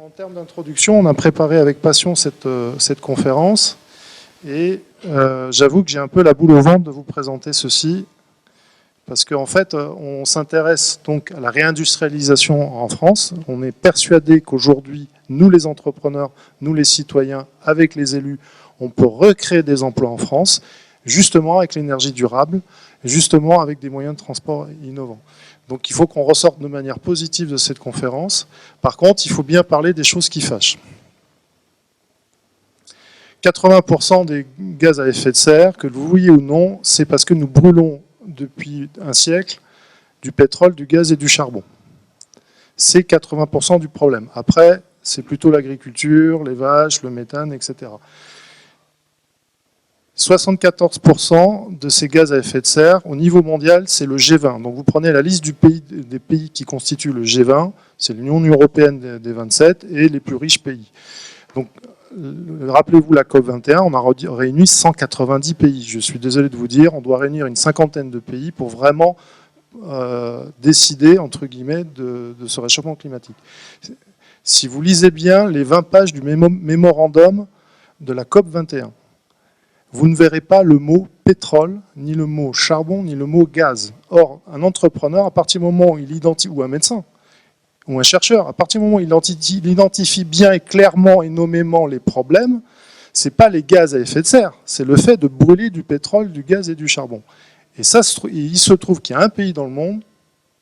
En termes d'introduction, on a préparé avec passion cette conférence et j'avoue que j'ai un peu la boule au ventre de vous présenter ceci parce qu'en fait, on s'intéresse donc à la réindustrialisation en France. On est persuadé qu'aujourd'hui, nous les entrepreneurs, nous les citoyens, avec les élus, on peut recréer des emplois en France, justement avec l'énergie durable, justement avec des moyens de transport innovants. Donc il faut qu'on ressorte de manière positive de cette conférence. Par contre, il faut bien parler des choses qui fâchent. 80% des gaz à effet de serre, que vous voyez ou non, c'est parce que nous brûlons depuis un siècle du pétrole, du gaz et du charbon. C'est 80% du problème. Après, c'est plutôt l'agriculture, les vaches, le méthane, etc. 74% de ces gaz à effet de serre, au niveau mondial, c'est le G20. Donc vous prenez la liste des pays qui constituent le G20, c'est l'Union européenne des 27 et les plus riches pays. Donc rappelez-vous la COP21, on a réuni 190 pays. Je suis désolé de vous dire, on doit réunir une cinquantaine de pays pour vraiment décider, entre guillemets, de ce réchauffement climatique. Si vous lisez bien les 20 pages du mémorandum de la COP21, vous ne verrez pas le mot pétrole, ni le mot charbon, ni le mot gaz. Or, un entrepreneur, à partir du moment où il identifie, ou un médecin, ou un chercheur, à partir du moment où il identifie bien et clairement et nommément les problèmes, ce n'est pas les gaz à effet de serre, c'est le fait de brûler du pétrole, du gaz et du charbon. Et ça, il se trouve qu'il y a un pays dans le monde,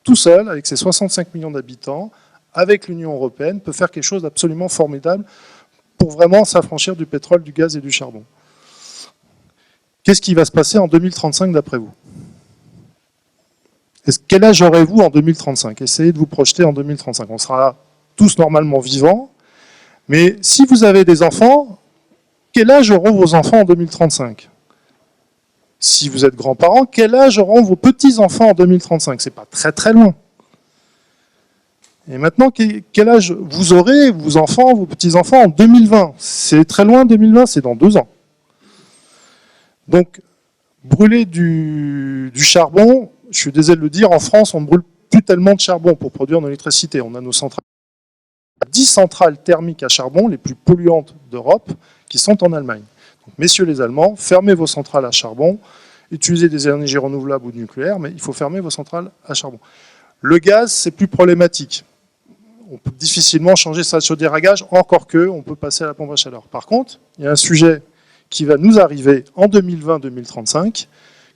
tout seul, avec ses 65 millions d'habitants, avec l'Union européenne, peut faire quelque chose d'absolument formidable pour vraiment s'affranchir du pétrole, du gaz et du charbon. Qu'est-ce qui va se passer en 2035 d'après vous? Quel âge aurez-vous en 2035? Essayez de vous projeter en 2035. On sera tous normalement vivants, mais si vous avez des enfants, quel âge auront vos enfants en 2035? Si vous êtes grands-parents, quel âge auront vos petits-enfants en 2035? C'est pas très très loin. Et maintenant, quel âge vous aurez, vos enfants, vos petits-enfants en 2020? C'est très loin, 2020, c'est dans 2 ans. Donc, brûler du charbon, je suis désolé de le dire, en France, on ne brûle plus tellement de charbon pour produire de l'électricité. On a nos centrales. 10 centrales thermiques à charbon, les plus polluantes d'Europe, qui sont en Allemagne. Donc, messieurs les Allemands, fermez vos centrales à charbon, utilisez des énergies renouvelables ou nucléaires, mais il faut fermer vos centrales à charbon. Le gaz, c'est plus problématique. On peut difficilement changer sa chaudière à gaz, encore que on peut passer à la pompe à chaleur. Par contre, il y a un sujet qui va nous arriver en 2020-2035,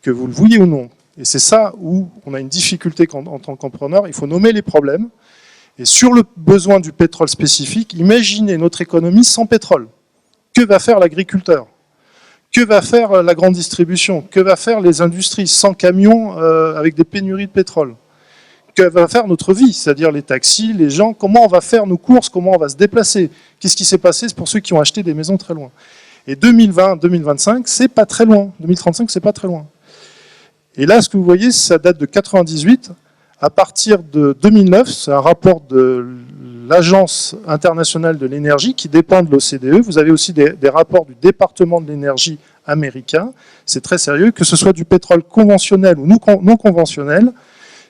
que vous le vouliez ou non. Et c'est ça où on a une difficulté en tant qu'entrepreneur, il faut nommer les problèmes. Et sur le besoin du pétrole spécifique, imaginez notre économie sans pétrole. Que va faire l'agriculteur? Que va faire la grande distribution? Que va faire les industries sans camions avec des pénuries de pétrole? Que va faire notre vie? C'est-à-dire les taxis, les gens, comment on va faire nos courses, comment on va se déplacer? Qu'est-ce qui s'est passé pour ceux qui ont acheté des maisons très loin? Et 2020, 2025, c'est pas très loin. 2035, c'est pas très loin. Et là, ce que vous voyez, ça date de 98. À partir de 2009, c'est un rapport de l'Agence internationale de l'énergie qui dépend de l'OCDE. Vous avez aussi des rapports du département de l'énergie américain. C'est très sérieux, que ce soit du pétrole conventionnel ou non conventionnel.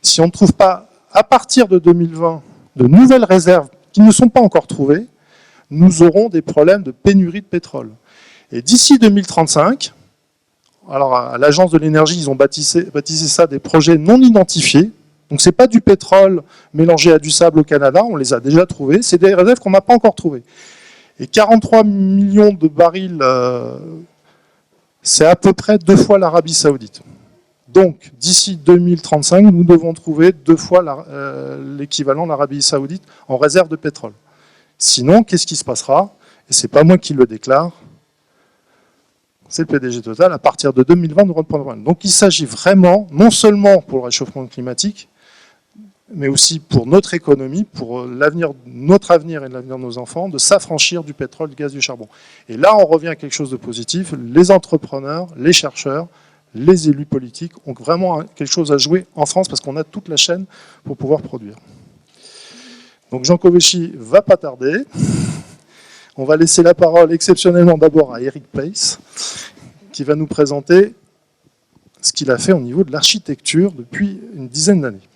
Si on ne trouve pas, à partir de 2020, de nouvelles réserves qui ne sont pas encore trouvées, nous aurons des problèmes de pénurie de pétrole. Et d'ici 2035, alors à l'Agence de l'énergie, ils ont baptisé ça des projets non identifiés. Donc ce n'est pas du pétrole mélangé à du sable au Canada, on les a déjà trouvés. C'est des réserves qu'on n'a pas encore trouvées. Et 43 millions de barils, c'est à peu près 2 fois l'Arabie Saoudite. Donc d'ici 2035, nous devons trouver 2 fois l'équivalent de l'Arabie Saoudite en réserve de pétrole. Sinon, qu'est-ce qui se passera? Et ce n'est pas moi qui le déclare. C'est le PDG Total, à partir de 2020, nous reprendrons. Donc il s'agit vraiment, non seulement pour le réchauffement climatique, mais aussi pour notre économie, pour notre avenir et l'avenir de nos enfants, de s'affranchir du pétrole, du gaz, du charbon. Et là, on revient à quelque chose de positif. Les entrepreneurs, les chercheurs, les élus politiques ont vraiment quelque chose à jouer en France parce qu'on a toute la chaîne pour pouvoir produire. Donc Jean Coveschi va pas tarder. On va laisser la parole exceptionnellement d'abord à Eric Place, qui va nous présenter ce qu'il a fait au niveau de l'architecture depuis une dizaine d'années.